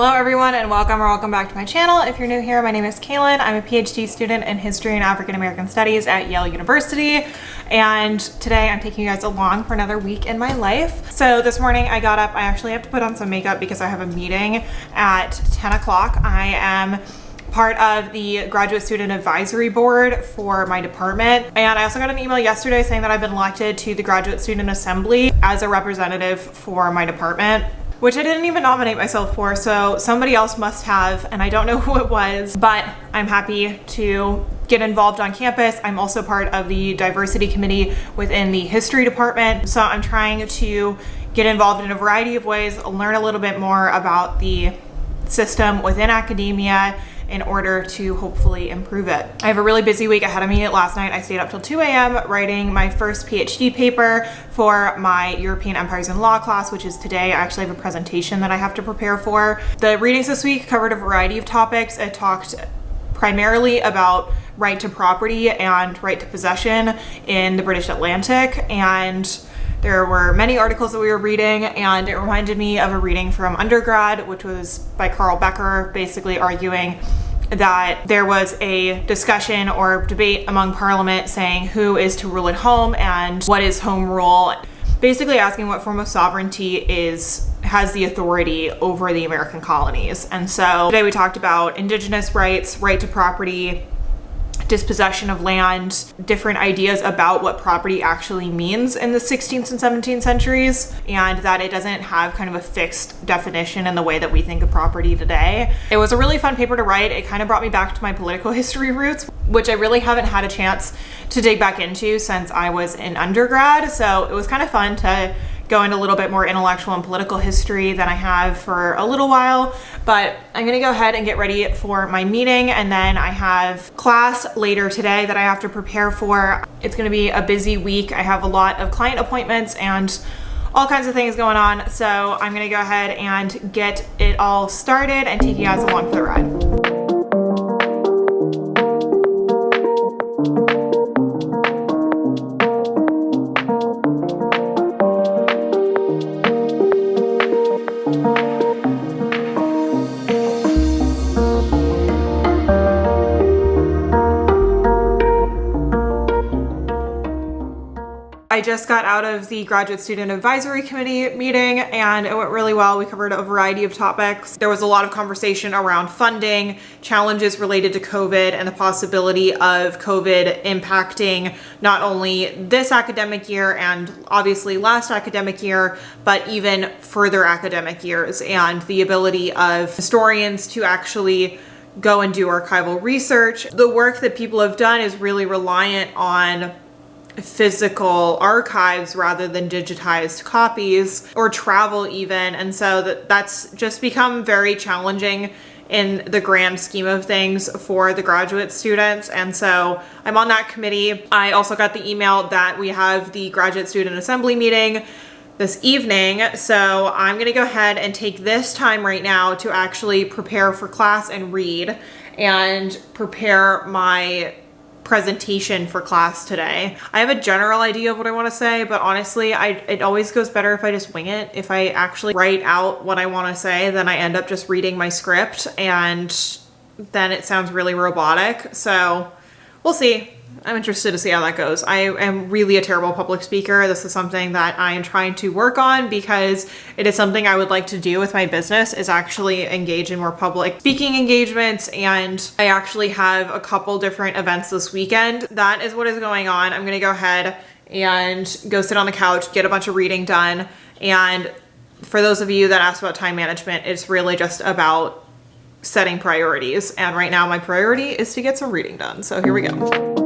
Hello everyone and welcome back to my channel. If you're new here, my name is Kaylin. I'm a PhD student in History and African American Studies at Yale University. And today I'm taking you guys along for another week in my life. So this morning I got up, I actually have to put on some makeup because I have a meeting at 10 o'clock. I am part of the graduate student advisory board for my department. And I also got an email yesterday saying that I've been elected to the graduate student assembly as a representative for my department, which I didn't even nominate myself for, so somebody else must have, and I don't know who it was, but I'm happy to get involved on campus. I'm also part of the diversity committee within the history department, so I'm trying to get involved in a variety of ways, learn a little bit more about the system within academia in order to hopefully improve it. I have a really busy week ahead of me. Last night I stayed up till 2 a.m. writing my first PhD paper for my European Empires in Law class, which is today. I actually have a presentation that I have to prepare for. The readings this week covered a variety of topics. It talked primarily about right to property and right to possession in the British Atlantic, and there were many articles that we were reading, and it reminded me of a reading from undergrad, which was by Carl Becker, basically arguing that there was a discussion or debate among Parliament saying who is to rule at home and what is home rule, basically asking what form of sovereignty has the authority over the American colonies. And so today we talked about indigenous rights, right to property, dispossession of land, different ideas about what property actually means in the 16th and 17th centuries, and that it doesn't have kind of a fixed definition in the way that we think of property today. It was a really fun paper to write. It kind of brought me back to my political history roots, which I really haven't had a chance to dig back into since I was in undergrad. So it was kind of fun to go into a little bit more intellectual and political history than I have for a little while, but I'm gonna go ahead and get ready for my meeting, and then I have class later today that I have to prepare for. It's gonna be a busy week. I have a lot of client appointments and all kinds of things going on, so I'm gonna go ahead and get it all started and take you guys along for the ride. I just got out of the graduate student advisory committee meeting and it went really well. We covered a variety of topics. There was a lot of conversation around funding, challenges related to COVID, and the possibility of COVID impacting not only this academic year and obviously last academic year, but even further academic years, and the ability of historians to actually go and do archival research. The work that people have done is really reliant on physical archives rather than digitized copies or travel even, and so that's just become very challenging in the grand scheme of things for the graduate students. And so I'm on that committee. I also got the email that we have the graduate student assembly meeting this evening, so I'm gonna go ahead and take this time right now to actually prepare for class and read and prepare my presentation for class today. I have a general idea of what I want to say, but honestly, it always goes better if I just wing it. If I actually write out what I want to say, then I end up just reading my script and then it sounds really robotic. So we'll see. I'm interested to see how that goes. I am really a terrible public speaker. This is something that I am trying to work on because it is something I would like to do with my business, is actually engage in more public speaking engagements. And I actually have a couple different events this weekend. That is what is going on. I'm gonna go ahead and go sit on the couch, get a bunch of reading done. And for those of you that asked about time management, it's really just about setting priorities. And right now my priority is to get some reading done. So here we go.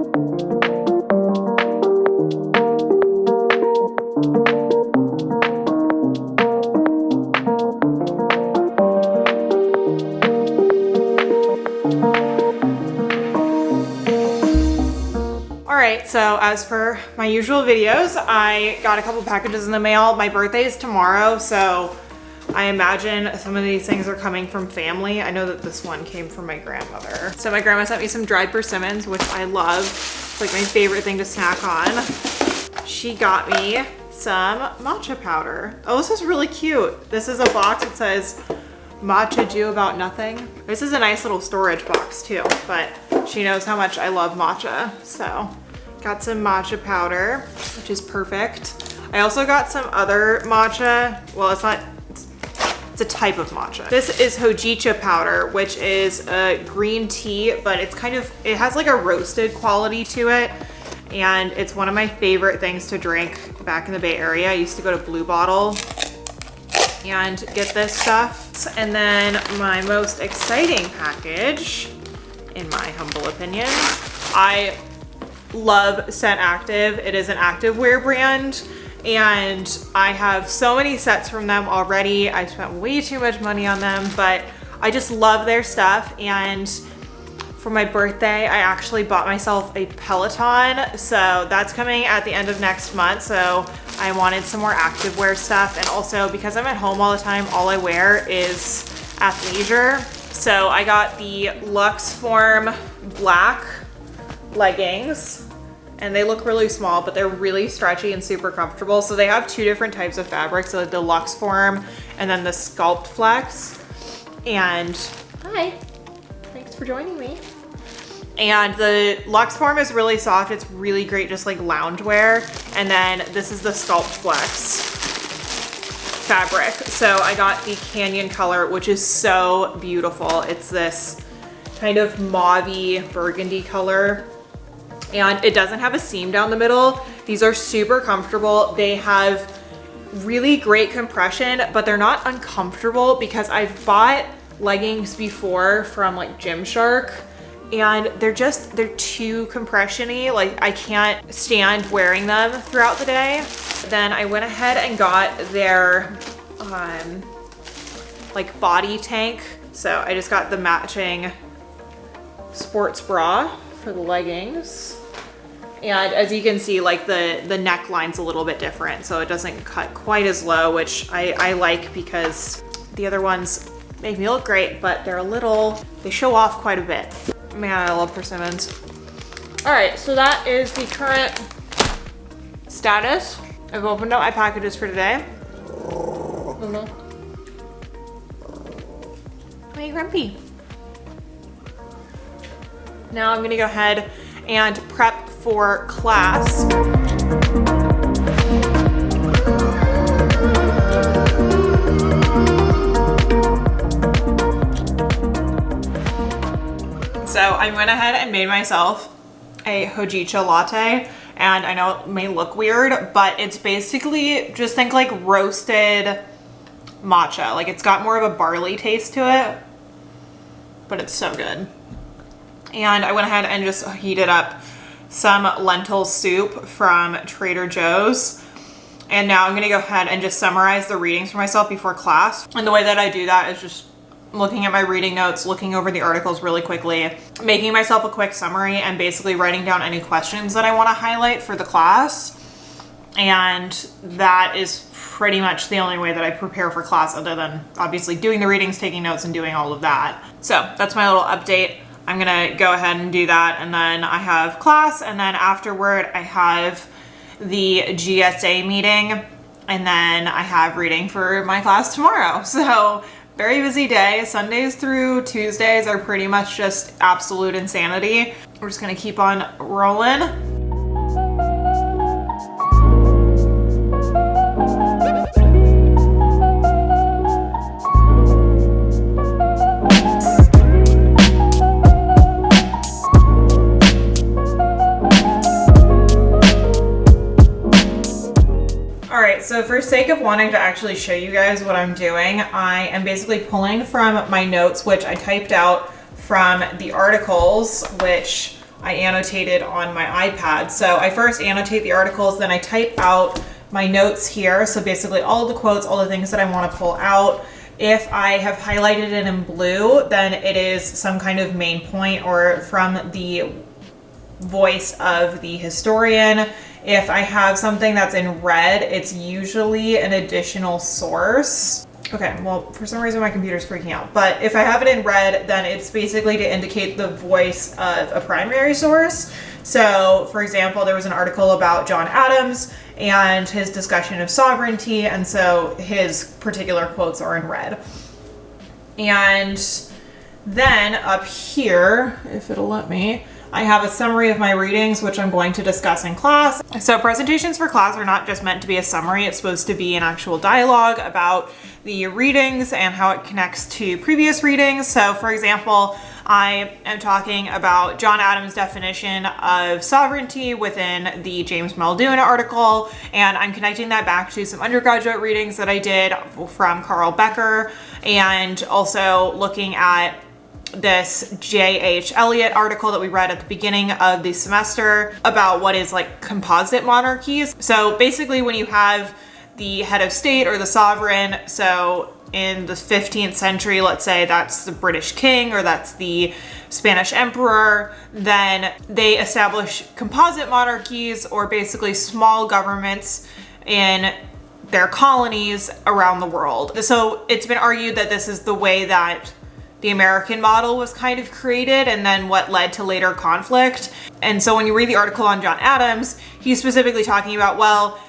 Alright, so as per my usual videos, I got a couple packages in the mail. My birthday is tomorrow, so I imagine some of these things are coming from family. I know that this one came from my grandmother. So my grandma sent me some dried persimmons, which I love. It's like my favorite thing to snack on. She got me some matcha powder. Oh, this is really cute. This is a box that says Matcha Dew About Nothing. This is a nice little storage box too, but she knows how much I love matcha. So got some matcha powder, which is perfect. I also got some other matcha. Well, it's a type of matcha. This is hojicha powder, which is a green tea, but it has like a roasted quality to it. And it's one of my favorite things to drink back in the Bay Area. I used to go to Blue Bottle and get this stuff. And then my most exciting package, in my humble opinion, I love Scent Active. It is an activewear brand, and I have so many sets from them already. I've spent way too much money on them, but I just love their stuff. And for my birthday, I actually bought myself a Peloton. So that's coming at the end of next month. So I wanted some more activewear stuff. And also because I'm at home all the time, all I wear is athleisure. So I got the Luxe Form black leggings, and they look really small, but they're really stretchy and super comfortable. So they have two different types of fabrics, so the Luxe Form and then the Sculpt Flex. And hi, thanks for joining me. And the Luxe Form is really soft. It's really great, just like loungewear. And then this is the Sculpt Flex fabric. So I got the Canyon color, which is so beautiful. It's this kind of mauvey burgundy color, and it doesn't have a seam down the middle. These are super comfortable. They have really great compression, but they're not uncomfortable because I've bought leggings before from like Gymshark, and they're too compression-y. Like I can't stand wearing them throughout the day. Then I went ahead and got their like body tank. So I just got the matching sports bra for the leggings. And as you can see, like the neckline's a little bit different, so it doesn't cut quite as low, which I like because the other ones make me look great, but they show off quite a bit. Man, I love persimmons. All right, so that is the current status. I've opened up my packages for today. Are you grumpy? Now I'm gonna go ahead and prep for class. So I went ahead and made myself a hojicha latte, and I know it may look weird, but it's basically, just think like roasted matcha. Like it's got more of a barley taste to it, but it's so good. And I went ahead and just heated up some lentil soup from Trader Joe's. And now I'm gonna go ahead and just summarize the readings for myself before class. And the way that I do that is just looking at my reading notes, looking over the articles really quickly, making myself a quick summary, and basically writing down any questions that I wanna highlight for the class. And that is pretty much the only way that I prepare for class, other than obviously doing the readings, taking notes, and doing all of that. So that's my little update. I'm gonna go ahead and do that, and then I have class, and then afterward I have the GSA meeting, and then I have reading for my class tomorrow. So very busy day. Sundays through Tuesdays are pretty much just absolute insanity. We're just gonna keep on rolling. So for sake of wanting to actually show you guys what I'm doing, I am basically pulling from my notes, which I typed out from the articles, which I annotated on my iPad. So I first annotate the articles, then I type out my notes here. So basically all the quotes, all the things that I want to pull out. If I have highlighted it in blue, then it is some kind of main point or from the voice of the historian. If I have something that's in red, it's usually an additional source. Okay, well, for some reason my computer's freaking out. But if I have it in red, then it's basically to indicate the voice of a primary source. So, for example, there was an article about John Adams and his discussion of sovereignty, and so his particular quotes are in red. And then up here, if it'll let me, I have a summary of my readings, which I'm going to discuss in class. So presentations for class are not just meant to be a summary. It's supposed to be an actual dialogue about the readings and how it connects to previous readings. So for example, I am talking about John Adams' definition of sovereignty within the James Muldoon article, and I'm connecting that back to some undergraduate readings that I did from Carl Becker, and also looking at this J.H. Eliot article that we read at the beginning of the semester about what is like composite monarchies. So basically when you have the head of state or the sovereign, so in the 15th century, let's say that's the British king or that's the Spanish emperor, then they establish composite monarchies, or basically small governments in their colonies around the world. So it's been argued that this is the way that the American model was kind of created, and then what led to later conflict. And so when you read the article on John Adams, he's specifically talking about, well,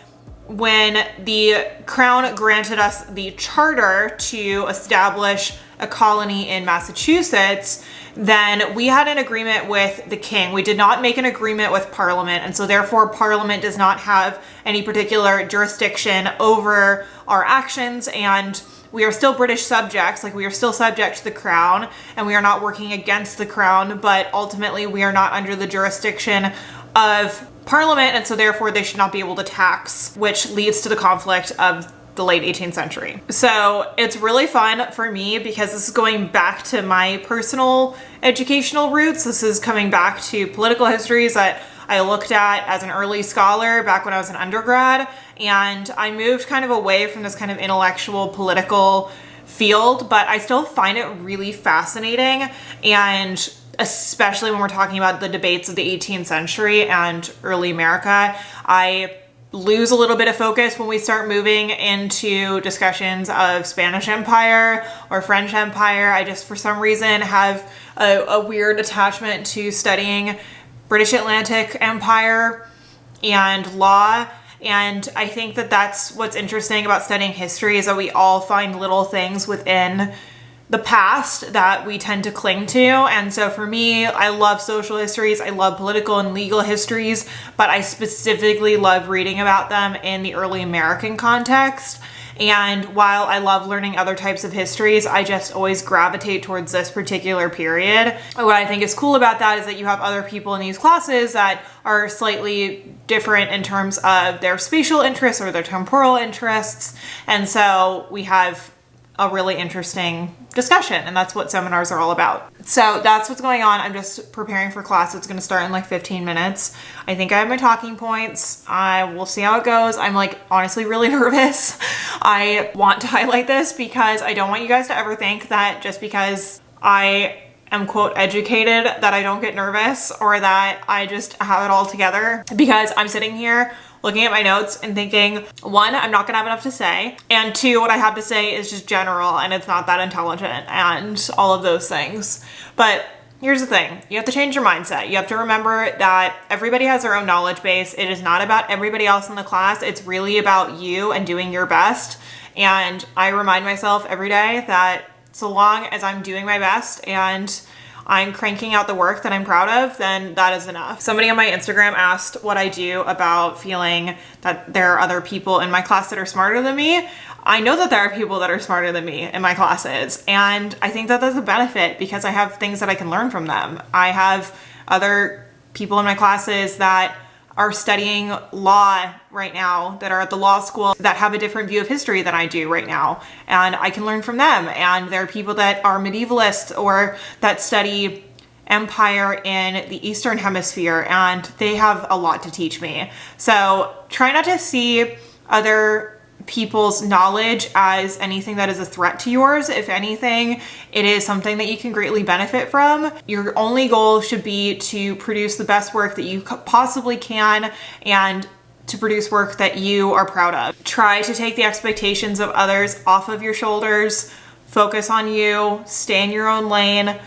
when the crown granted us the charter to establish a colony in Massachusetts, then we had an agreement with the king. We did not make an agreement with Parliament, and so therefore Parliament does not have any particular jurisdiction over our actions, and we are still British subjects, like we are still subject to the crown, and we are not working against the crown, but ultimately we are not under the jurisdiction of Parliament, and so therefore they should not be able to tax, which leads to the conflict of the late 18th century. So it's really fun for me because this is going back to my personal educational roots. This is coming back to political histories that I looked at as an early scholar back when I was an undergrad, and I moved kind of away from this kind of intellectual political field, but I still find it really fascinating, and especially when we're talking about the debates of the 18th century and early America, I lose a little bit of focus when we start moving into discussions of Spanish Empire or French Empire. I just, for some reason, have a weird attachment to studying British Atlantic Empire and law. And I think that that's what's interesting about studying history, is that we all find little things within the past that we tend to cling to. And so for me, I love social histories, I love political and legal histories, but I specifically love reading about them in the early American context. And while I love learning other types of histories, I just always gravitate towards this particular period. What I think is cool about that is that you have other people in these classes that are slightly different in terms of their spatial interests or their temporal interests. And so we have a really interesting discussion, and that's what seminars are all about. So that's what's going on. I'm just preparing for class. It's going to start in like 15 minutes. I think I have my talking points. I will see how it goes. I'm like honestly really nervous. I want to highlight this because I don't want you guys to ever think that just because I am quote educated that I don't get nervous or that I just have it all together, because I'm sitting here looking at my notes and thinking, one, I'm not gonna have enough to say, and two, what I have to say is just general and it's not that intelligent and all of those things. But here's the thing, you have to change your mindset. You have to remember that everybody has their own knowledge base. It is not about everybody else in the class. It's really about you and doing your best. And I remind myself every day that so long as I'm doing my best and I'm cranking out the work that I'm proud of, then that is enough. Somebody on my Instagram asked what I do about feeling that there are other people in my class that are smarter than me. I know that there are people that are smarter than me in my classes, and I think that that's a benefit because I have things that I can learn from them. I have other people in my classes that are studying law right now, that are at the law school, that have a different view of history than I do right now, and I can learn from them. And there are people that are medievalists or that study empire in the Eastern Hemisphere, and they have a lot to teach me. So try not to see other people's knowledge as anything that is a threat to yours. If anything, it is something that you can greatly benefit from. Your only goal should be to produce the best work that you possibly can and to produce work that you are proud of. Try to take the expectations of others off of your shoulders, focus on you, stay in your own lane,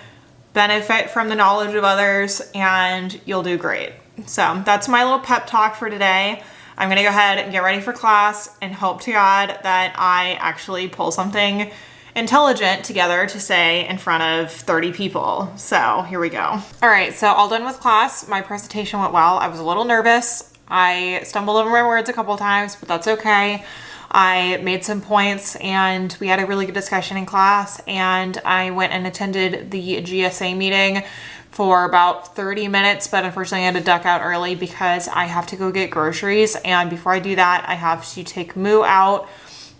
benefit from the knowledge of others, and you'll do great. So that's my little pep talk for today. I'm gonna go ahead and get ready for class and hope to God that I actually pull something intelligent together to say in front of 30 people. So here we go. All right, so all done with class. My presentation went well. I was a little nervous. I stumbled over my words a couple times, but that's okay. I made some points and we had a really good discussion in class, and I went and attended the GSA meeting for about 30 minutes, but unfortunately I had to duck out early because I have to go get groceries, and before I do that I have to take Moo out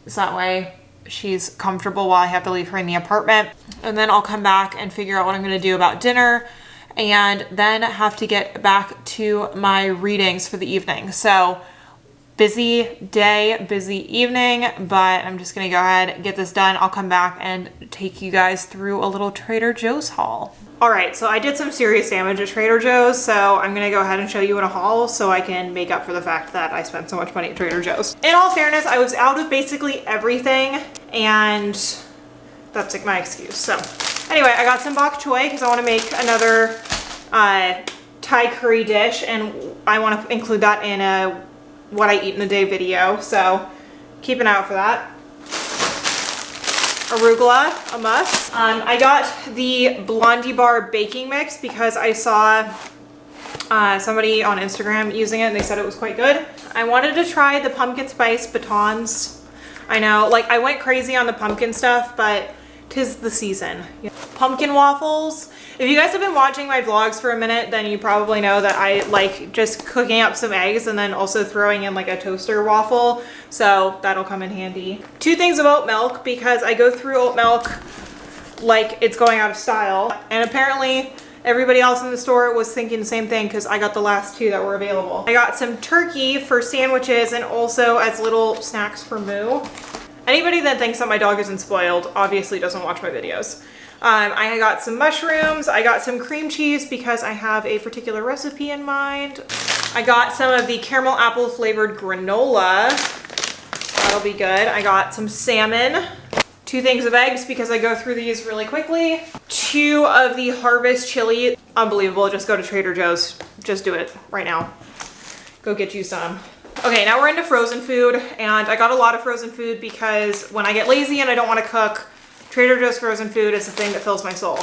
so that way she's comfortable while I have to leave her in the apartment, and then I'll come back and figure out what I'm going to do about dinner, and then have to get back to my readings for the evening. So busy day, busy evening, but I'm just gonna go ahead and get this done. I'll come back and take you guys through a little Trader Joe's haul. All right, so I did some serious damage at Trader Joe's, so I'm gonna go ahead and show you in a haul so I can make up for the fact that I spent so much money at Trader Joe's. In all fairness, I was out of basically everything, and that's like my excuse. So anyway, I got some bok choy because I wanna make another Thai curry dish, and I wanna include that in a what I eat in a day video, so keep an eye out for that. Arugula, a must. I got the Blondie Bar baking mix because I saw somebody on Instagram using it and they said it was quite good. I wanted to try the pumpkin spice batons. I know, like, I went crazy on the pumpkin stuff, but 'tis the season. Pumpkin waffles. If you guys have been watching my vlogs for a minute, then you probably know that I like just cooking up some eggs and then also throwing in like a toaster waffle. So that'll come in handy. 2 things of oat milk because I go through oat milk like it's going out of style. And apparently everybody else in the store was thinking the same thing because I got the last 2 that were available. I got some turkey for sandwiches and also as little snacks for Moo. Anybody that thinks that my dog isn't spoiled obviously doesn't watch my videos. I got some mushrooms. I got some cream cheese because I have a particular recipe in mind. I got some of the caramel apple flavored granola. That'll be good. I got some salmon. 2 things of eggs because I go through these really quickly. 2 of the Harvest chili. Unbelievable. Just go to Trader Joe's. Just do it right now. Go get you some. Okay, now we're into frozen food, and I got a lot of frozen food because when I get lazy and I don't want to cook, Trader Joe's frozen food is the thing that fills my soul.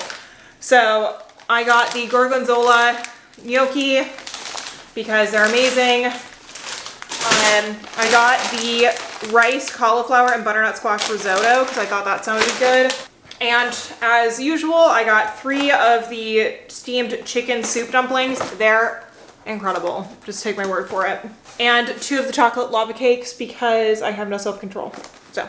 So I got the gorgonzola gnocchi because they're amazing. I got the rice, cauliflower, and butternut squash risotto because I thought that sounded good. And as usual, I got 3 of the steamed chicken soup dumplings. They're incredible. Just take my word for it. And 2 of the chocolate lava cakes because I have no self-control. So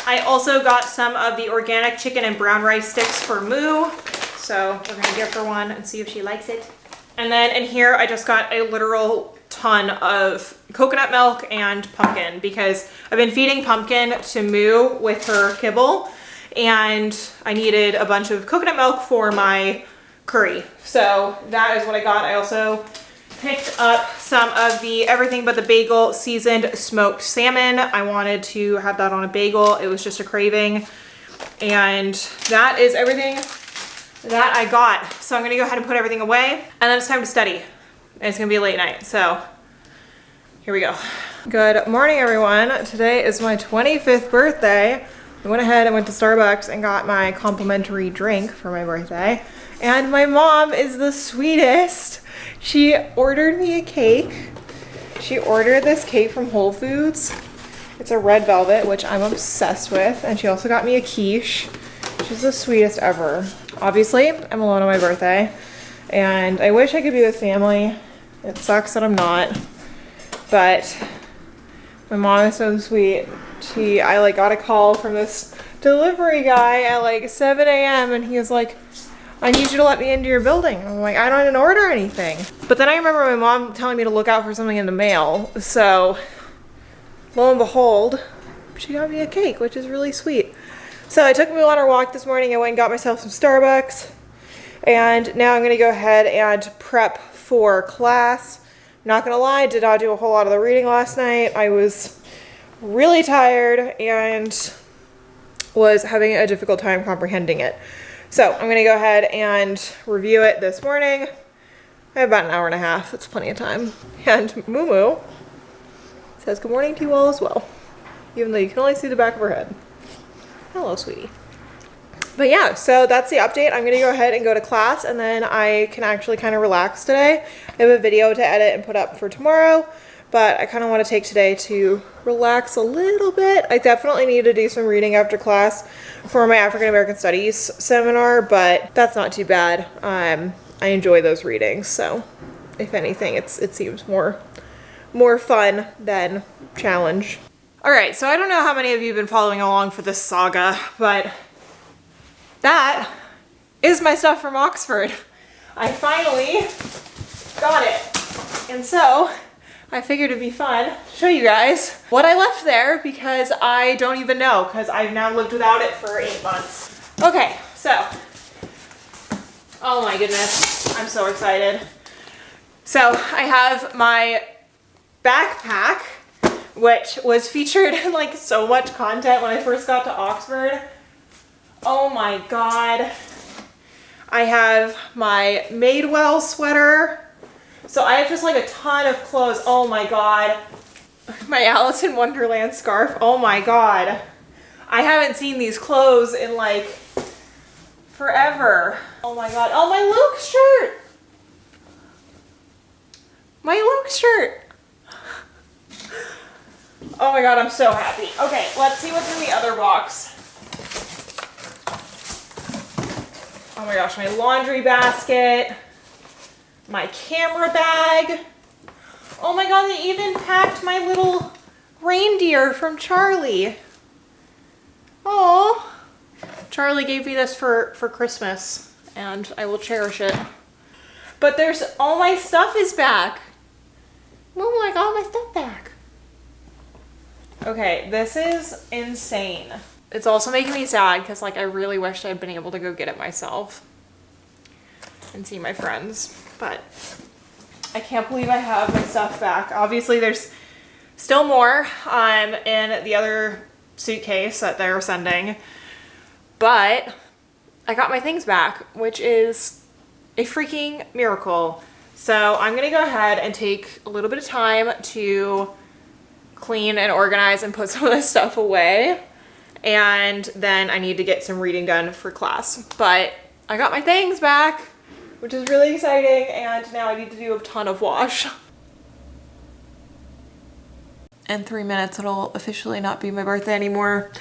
I also got some of the organic chicken and brown rice sticks for Moo. So we're gonna give her one and see if she likes it. And then in here, I just got a literal ton of coconut milk and pumpkin because I've been feeding pumpkin to Moo with her kibble, and I needed a bunch of coconut milk for my curry. So that is what I got. I also picked up some of the Everything But the Bagel seasoned smoked salmon. I wanted to have that on a bagel. It was just a craving. And that is everything that I got. So I'm gonna go ahead and put everything away, and then it's time to study. And it's gonna be a late night, so here we go. Good morning, everyone. Today is my 25th birthday. I went ahead and went to Starbucks and got my complimentary drink for my birthday. And my mom is the sweetest. She ordered me a cake. She ordered this cake from Whole Foods. It's a red velvet, which I'm obsessed with. And she also got me a quiche. She's the sweetest ever. Obviously, I'm alone on my birthday. And I wish I could be with family. It sucks that I'm not. But my mom is so sweet. I got a call from this delivery guy at like 7 a.m. and he was like, I need you to let me into your building. I'm like, I don't even order anything. But then I remember my mom telling me to look out for something in the mail. So lo and behold, she got me a cake, which is really sweet. So I took me on our walk this morning. I went and got myself some Starbucks. And now I'm gonna go ahead and prep for class. Not gonna lie, did not do a whole lot of the reading last night. I was really tired and was having a difficult time comprehending it. So I'm gonna go ahead and review it this morning. I have about an hour and a half, that's plenty of time. And Moo Moo says good morning to you all as well, even though you can only see the back of her head. Hello, sweetie. But yeah, so that's the update. I'm gonna go ahead and go to class, and then I can actually kind of relax today. I have a video to edit and put up for tomorrow, but I kind of want to take today to relax a little bit. I definitely need to do some reading after class for my African American Studies seminar, but that's not too bad. I enjoy those readings, so if anything, it seems more fun than challenge. All right, so I don't know how many of you have been following along for this saga, but that is my stuff from Oxford. I finally got it. And so I figured it'd be fun to show you guys what I left there, because I don't even know, because I've now lived without it for 8 months. Okay, so, oh my goodness, I'm so excited. So I have my backpack, which was featured in like so much content when I first got to Oxford. Oh my God. I have my Madewell sweater. So I have just like a ton of clothes. Oh my God. My Alice in Wonderland scarf. Oh my God. I haven't seen these clothes in like forever. Oh my God. Oh, my Luke shirt. My Luke shirt. Oh my God, I'm so happy. Okay, let's see what's in the other box. Oh my gosh, my laundry basket, my camera bag. Oh my God, they even packed my little reindeer from Charlie. Oh, Charlie gave me this for Christmas, and I will cherish it. But there's, all my stuff is back. Oh my God, my stuff back. Okay, this is insane. It's also making me sad because like I really wished I'd been able to go get it myself and see my friends, but I can't believe I have my stuff back. Obviously there's still more in the other suitcase that they're sending, but I got my things back, which is a freaking miracle. So I'm gonna go ahead and take a little bit of time to clean and organize and put some of this stuff away. And then I need to get some reading done for class. But I got my things back, which is really exciting. And now I need to do a ton of wash. In 3 minutes, it'll officially not be my birthday anymore.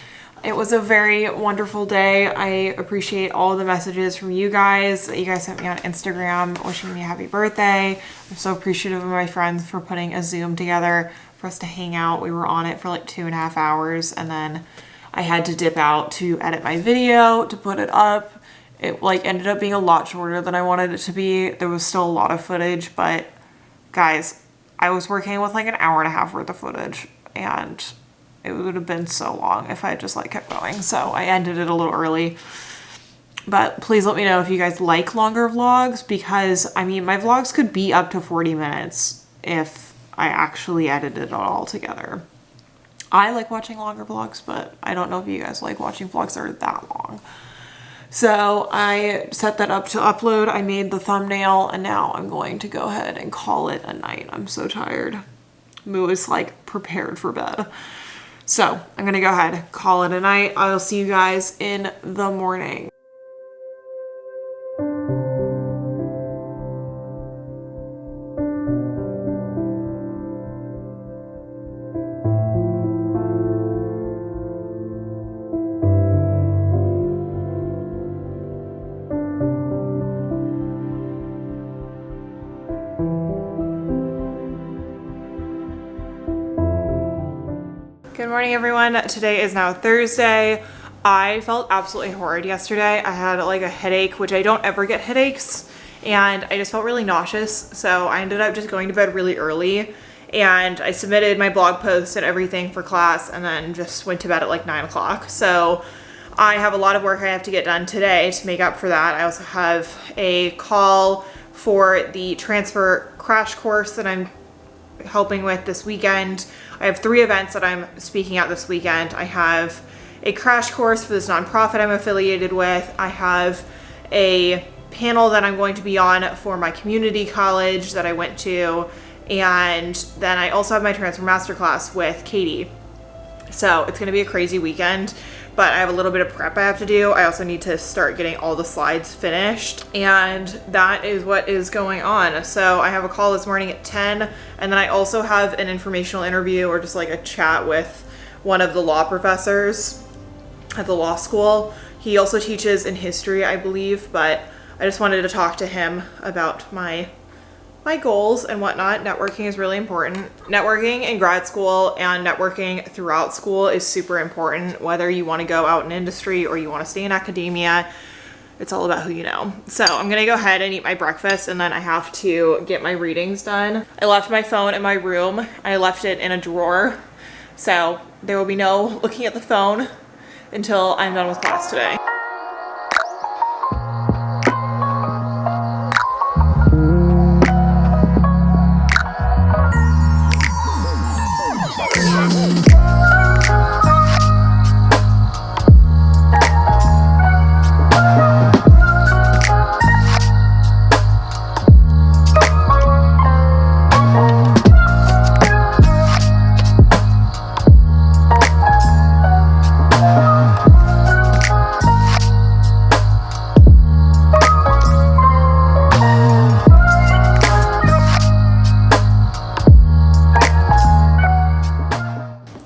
It was a very wonderful day. I appreciate all the messages from you guys. You guys sent me on Instagram wishing me a happy birthday. I'm so appreciative of my friends for putting a Zoom together for us to hang out. We were on it for like 2.5 hours, and then I had to dip out to edit my video to put it up. It like ended up being a lot shorter than I wanted it to be. There was still a lot of footage, but guys, I was working with like an 1.5 hours worth of footage, and it would have been so long if I had just like kept going. So I ended it a little early. But please let me know if you guys like longer vlogs, because I mean, my vlogs could be up to 40 minutes if I actually edited it all together. I like watching longer vlogs, but I don't know if you guys like watching vlogs that are that long. So I set that up to upload. I made the thumbnail, and now I'm going to go ahead and call it a night. I'm so tired. Moo is like prepared for bed. So I'm gonna go ahead, call it a night. I'll see you guys in the morning. Good morning, everyone. Today is now Thursday. I felt absolutely horrid yesterday. I had like a headache, which I don't ever get headaches, and I just felt really nauseous. So I ended up just going to bed really early, and I submitted my blog post and everything for class, and then just went to bed at like 9 o'clock. So I have a lot of work I have to get done today to make up for that. I also have a call for the transfer crash course that I'm helping with this weekend. I have 3 events that I'm speaking at this weekend. I have a crash course for this nonprofit I'm affiliated with. I have a panel that I'm going to be on for my community college that I went to. And then I also have my transfer masterclass with Katie. So it's gonna be a crazy weekend. but I have a little bit of prep I have to do. I also need to start getting all the slides finished, and that is what is going on. So I have a call this morning at 10, and then I also have an informational interview or just like a chat with one of the law professors at the law school. He also teaches in history, I believe, but I just wanted to talk to him about my goals and whatnot. Networking is really important. Networking in grad school and networking throughout school is super important, whether you want to go out in industry or you want to stay in academia. It's all about who you know. So I'm gonna go ahead and eat my breakfast, and then I have to get my readings done. I left my phone in my room. I left it in a drawer. So there will be no looking at the phone until I'm done with class today.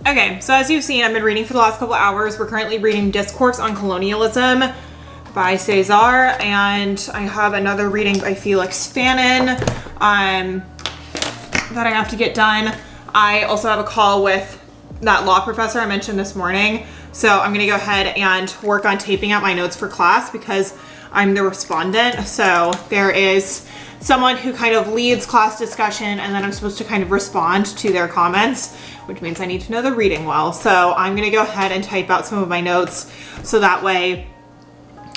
Okay, so as you've seen, I've been reading for the last couple hours. We're currently reading Discourse on Colonialism by Cesar, and I have another reading by Felix Fanon that I have to get done. I also have a call with that law professor I mentioned this morning, so I'm gonna go ahead and work on taping out my notes for class because I'm the respondent. So there is someone who kind of leads class discussion, and then I'm supposed to kind of respond to their comments, which means I need to know the reading well. So I'm gonna go ahead and type out some of my notes so that way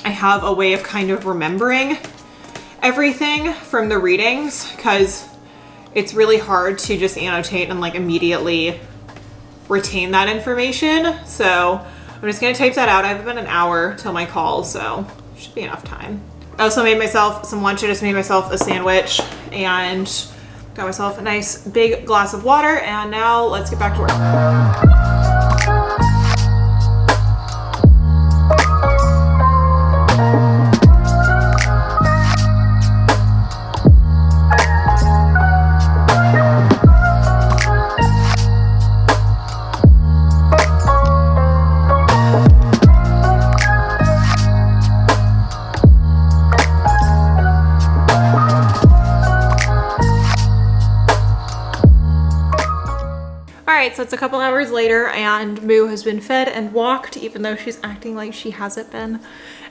I have a way of kind of remembering everything from the readings, because it's really hard to just annotate and like immediately retain that information. So I'm just gonna type that out. I have about an hour till my call, so should be enough time. I also made myself some lunch. I just made myself a sandwich and got myself a nice big glass of water, and now let's get back to work. Alright, so it's a couple hours later and Moo has been fed and walked, even though she's acting like she hasn't been.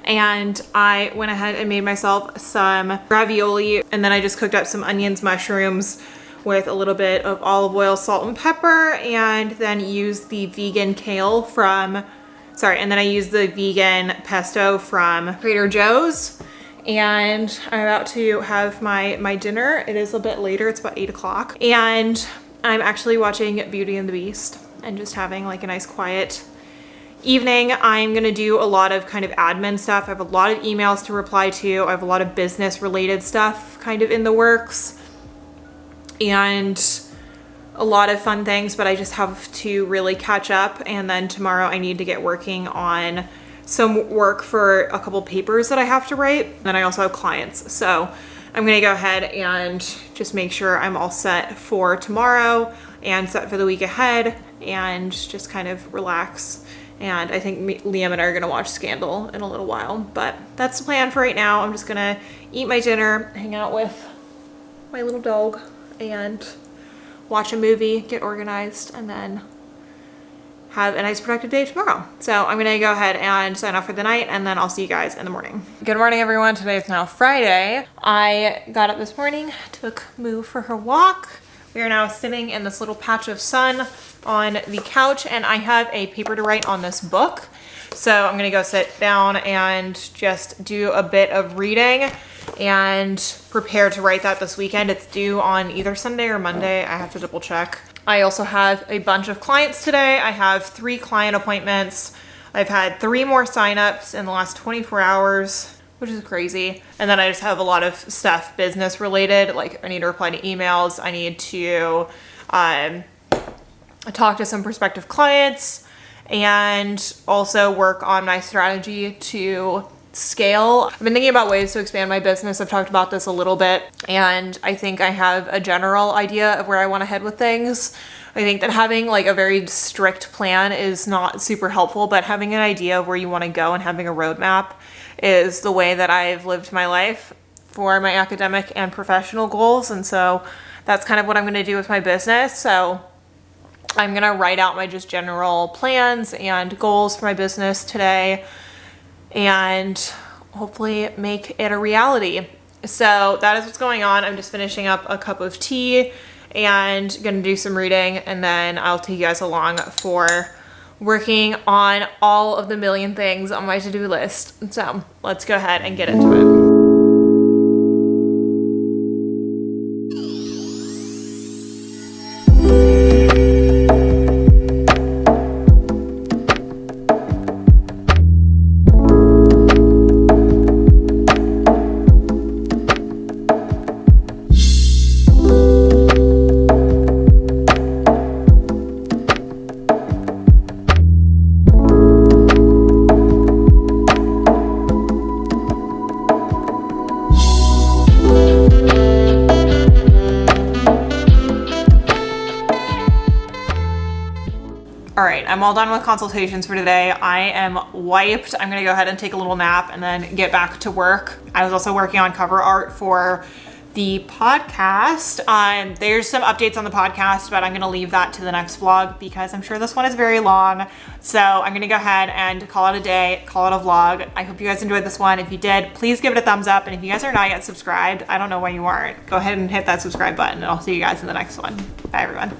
And I went ahead and made myself some ravioli, and then I just cooked up some onions, mushrooms with a little bit of olive oil, salt, and pepper, and then used the vegan kale from, and then I used the vegan pesto from Trader Joe's. And I'm about to have my dinner. It is a bit later, it's about 8 o'clock. And I'm actually watching Beauty and the Beast and just having like a nice quiet evening. I'm gonna do a lot of kind of admin stuff. I have a lot of emails to reply to. I have a lot of business related stuff kind of in the works and a lot of fun things, but I just have to really catch up. And then tomorrow I need to get working on some work for a couple papers that I have to write. Then I also have clients. So I'm gonna go ahead and just make sure I'm all set for tomorrow and set for the week ahead and just kind of relax. And I think Liam and I are gonna watch Scandal in a little while, but that's the plan for right now. I'm just gonna eat my dinner, hang out with my little dog, and watch a movie, get organized, and then have a nice productive day tomorrow. So I'm gonna go ahead and sign off for the night, and then I'll see you guys in the morning. Good morning, everyone. Today is now Friday. I got up this morning, took Moo for her walk. We are now sitting in this little patch of sun on the couch, and I have a paper to write on this book. So I'm gonna go sit down and just do a bit of reading and prepare to write that this weekend. It's due on either Sunday or Monday. I have to double check. I also have a bunch of clients today. I have 3 client appointments. I've had 3 more signups in the last 24 hours, which is crazy. And then I just have a lot of stuff business related. Like I need to reply to emails. I need to talk to some prospective clients. and also work on my strategy to scale. I've been thinking about ways to expand my business. I've talked about this a little bit, and I think I have a general idea of where I want to head with things. I think that having like a very strict plan is not super helpful, but having an idea of where you want to go and having a roadmap is the way that I've lived my life for my academic and professional goals. And so that's kind of what I'm going to do with my business. So I'm going to write out my just general plans and goals for my business today and hopefully make it a reality. So that is what's going on. I'm just finishing up a cup of tea and gonna do some reading, and then I'll take you guys along for working on all of the million things on my to-do list. So let's go ahead and get into it. All right, I'm all done with consultations for today. I am wiped. I'm gonna go ahead and take a little nap and then get back to work. I was also working on cover art for the podcast. There's some updates on the podcast, but I'm gonna leave that to the next vlog because I'm sure this one is very long. So I'm gonna go ahead and call it a day, call it a vlog. I hope you guys enjoyed this one. If you did, please give it a thumbs up. And if you guys are not yet subscribed, I don't know why you aren't. Go ahead and hit that subscribe button, and I'll see you guys in the next one. Bye, everyone.